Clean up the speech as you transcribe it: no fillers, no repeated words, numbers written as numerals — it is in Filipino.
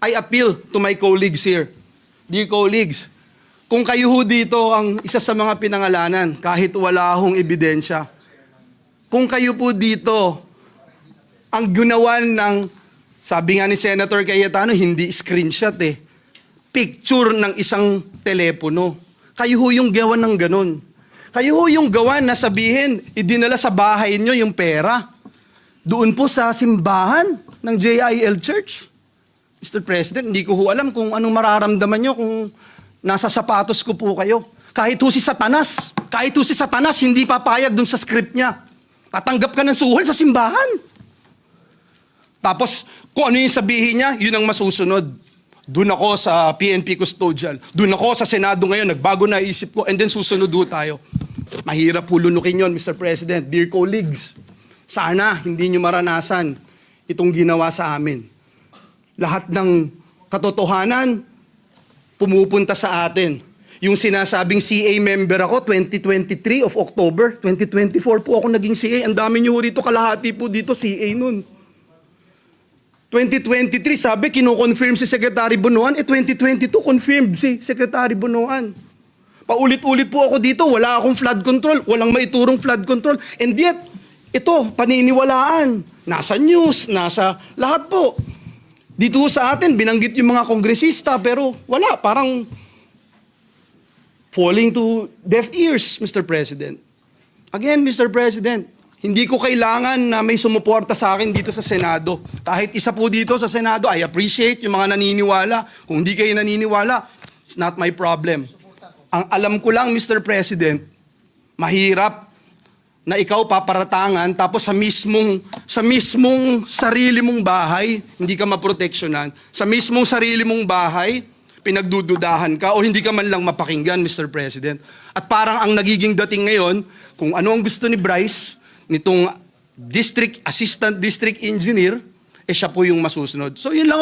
I appeal to my colleagues here. Dear colleagues, kung kayo ho dito ang isa sa mga pinangalanan, kahit wala hong ebidensya, kung kayo po dito ang ginawan ng, sabi nga ni Senator Cayetano, hindi screenshot picture ng isang telepono. Kayo ho yung gawan ng ganun. Kayo ho yung gawan na sabihin, idinala sa bahay nyo yung pera. Doon po sa simbahan ng JIL Church. Mr. President, hindi ko ho alam kung anong mararamdaman nyo kung nasa sapatos ko po kayo. Kahit ho si Satanas, hindi papayag dun sa script niya. Tatanggap ka ng suhol sa simbahan. Tapos, kung ano yung sabihin niya, yun ang masusunod. Doon ako sa PNP custodial. Doon ako sa Senado ngayon, nagbago na isip ko, and then susunod do tayo. Mahirap hulunukin yun, Mr. President. Dear colleagues, sana hindi nyo maranasan itong ginawa sa amin. Lahat ng katotohanan, pumupunta sa atin. Yung sinasabing CA member ako, 2023 of October, 2024 po ako naging CA. Ang dami nyo rito, kalahati po dito CA nun. 2023, sabi, kino-confirm si Secretary Bonoan. 2022, confirmed si Secretary Bonoan. Paulit-ulit po ako dito, wala akong flood control, walang maiturong flood control. And yet, ito, paniniwalaan. Nasa news, nasa lahat po. Dito sa atin, binanggit yung mga kongresista, pero wala, parang falling to deaf ears, Mr. President. Again, Mr. President, hindi ko kailangan na may sumuporta sa akin dito sa Senado. Kahit isa po dito sa Senado, I appreciate yung mga naniniwala. Kung hindi kayo naniniwala, it's not my problem. Ang alam ko lang, Mr. President, mahirap na ikaw paparatangan tapos sa mismong sarili mong bahay, hindi ka maproteksyonan. Sa mismong sarili mong bahay, pinagdududahan ka o hindi ka man lang mapakinggan, Mr. President. At parang ang nagiging dating ngayon, kung ano ang gusto ni Bryce, nitong assistant district engineer, siya po yung masusunod. So yun lang.